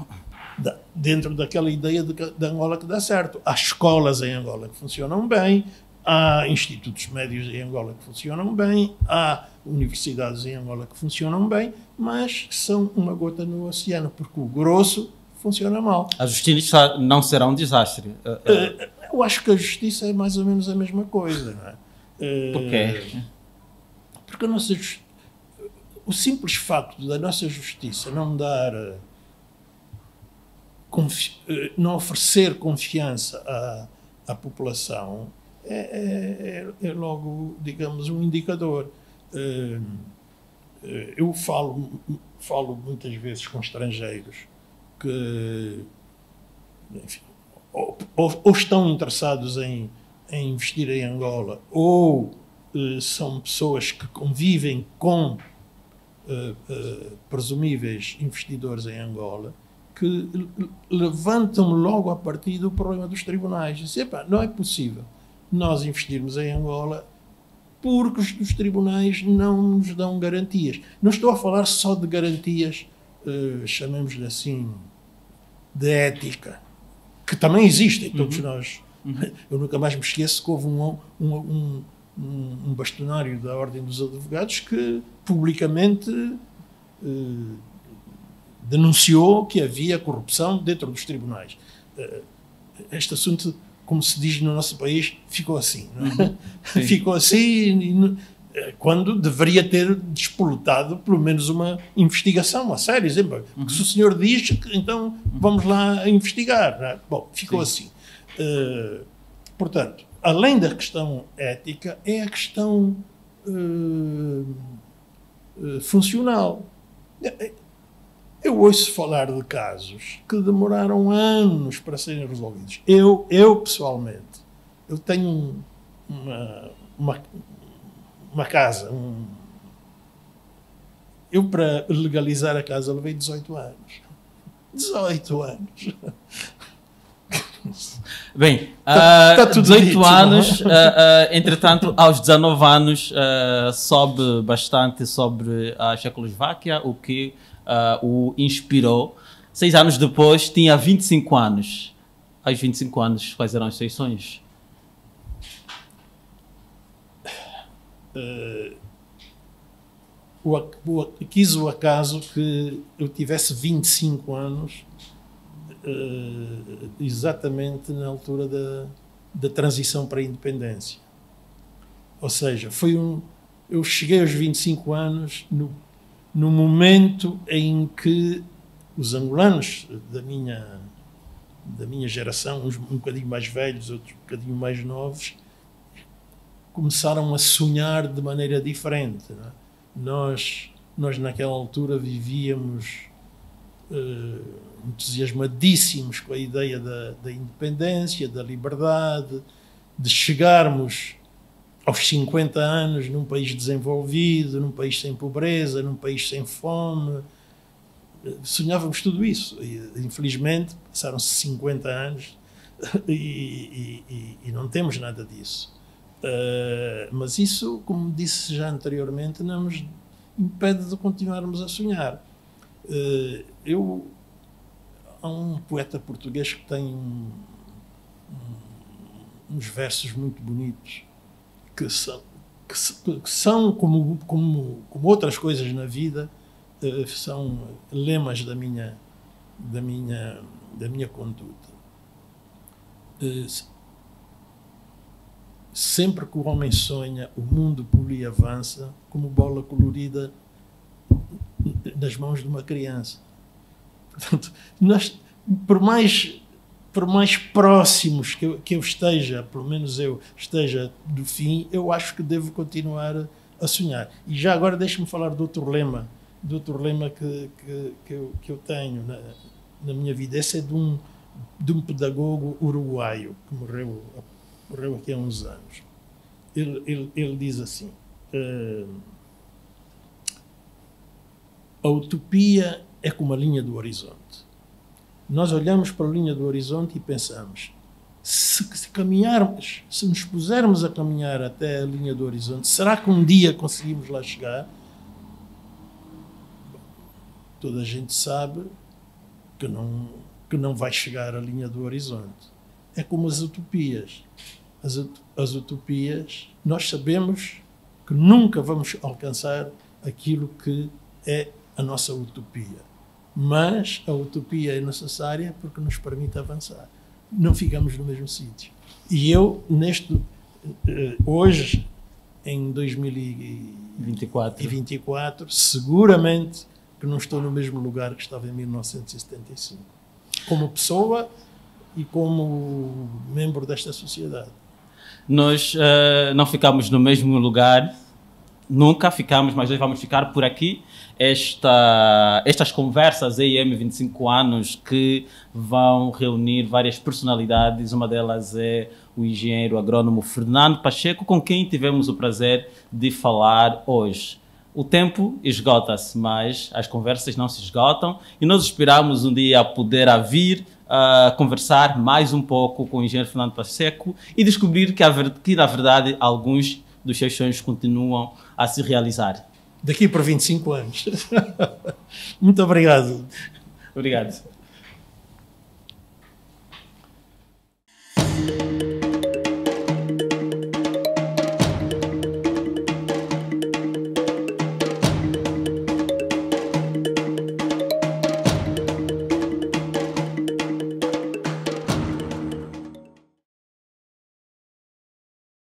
[SPEAKER 2] Dentro daquela ideia da Angola que dá certo. Há escolas em Angola que funcionam bem, há institutos médios em Angola que funcionam bem, há universidades em Angola que funcionam bem, mas são uma gota no oceano, porque o grosso funciona mal.
[SPEAKER 1] A justiça não será um desastre?
[SPEAKER 2] Eu acho que a justiça é mais ou menos a mesma coisa, não é?
[SPEAKER 1] Por quê?
[SPEAKER 2] Porque o simples facto da nossa justiça não oferecer confiança à população é logo, digamos, um indicador. Eu falo muitas vezes com estrangeiros que, enfim, ou estão interessados em investir em Angola, ou são pessoas que convivem com presumíveis investidores em Angola, que levantam logo a partir do problema dos tribunais. Dizem, não é possível nós investirmos em Angola porque os tribunais não nos dão garantias. Não estou a falar só de garantias, chamemos-lhe assim, de ética, que também existem, todos nós. Eu nunca mais me esqueço que houve um bastonário da Ordem dos Advogados que publicamente denunciou que havia corrupção dentro dos tribunais. Este assunto, como se diz no nosso país, ficou assim. Não é? Ficou assim quando deveria ter despoletado pelo menos uma investigação a sério. Exemplo, se o senhor diz que então vamos lá investigar. Não é? Bom, ficou assim. Portanto, além da questão ética, é a questão funcional. Eu ouço falar de casos que demoraram anos para serem resolvidos. Eu pessoalmente, eu tenho uma casa. Eu, para legalizar a casa, levei 18 anos. 18 anos.
[SPEAKER 1] Bem,
[SPEAKER 2] tá tudo
[SPEAKER 1] 18
[SPEAKER 2] dito,
[SPEAKER 1] anos, entretanto, aos 19 anos, soube bastante sobre a Checoslováquia, o que o inspirou. 6 anos depois, tinha 25 anos. Aos 25 anos, quais eram os seus sonhos?
[SPEAKER 2] Quis o acaso que eu tivesse 25 anos, exatamente na altura da transição para a independência. Ou seja, eu cheguei aos 25 anos no momento em que os angolanos da minha geração, uns um bocadinho mais velhos, outros um bocadinho mais novos, começaram a sonhar de maneira diferente. Não é? Nós naquela altura vivíamos entusiasmadíssimos com a ideia da independência, da liberdade, de chegarmos aos 50 anos num país desenvolvido, num país sem pobreza, num país sem fome. Sonhávamos tudo isso. E, infelizmente, passaram-se 50 anos e não temos nada disso. Mas isso, como disse já anteriormente, não nos impede de continuarmos a sonhar. Há um poeta português que tem uns versos muito bonitos que são como outras coisas na vida, são lemas da minha conduta. Sempre que o homem sonha, o mundo pula e avança como bola colorida nas mãos de uma criança. Portanto, por mais próximos que eu esteja, pelo menos eu esteja do fim, eu acho que devo continuar a sonhar. E já agora deixe-me falar de outro lema que eu tenho na minha vida. Esse é de um pedagogo uruguaio que morreu aqui há uns anos. Ele diz assim: a utopia é como a linha do horizonte. Nós olhamos para a linha do horizonte e pensamos, se caminharmos, se nos pusermos a caminhar até a linha do horizonte, será que um dia conseguimos lá chegar? Toda a gente sabe que não vai chegar à linha do horizonte. É como as utopias. As utopias, nós sabemos que nunca vamos alcançar aquilo que é a nossa utopia. Mas a utopia é necessária porque nos permite avançar. Não ficamos no mesmo sítio. E eu, hoje, em 2024, seguramente que não estou no mesmo lugar que estava em 1975. Como pessoa e como membro desta sociedade.
[SPEAKER 1] Nós não ficamos no mesmo lugar, nunca ficamos, mas hoje vamos ficar por aqui. Estas conversas EIM 25 anos que vão reunir várias personalidades, uma delas é o engenheiro agrônomo Fernando Pacheco, com quem tivemos o prazer de falar hoje. O tempo esgota-se, mas as conversas não se esgotam e nós esperamos um dia poder vir conversar mais um pouco com o engenheiro Fernando Pacheco e descobrir que na verdade alguns dos seus sonhos continuam a se realizar.
[SPEAKER 2] Daqui para 25 anos. Muito obrigado.
[SPEAKER 1] Obrigado.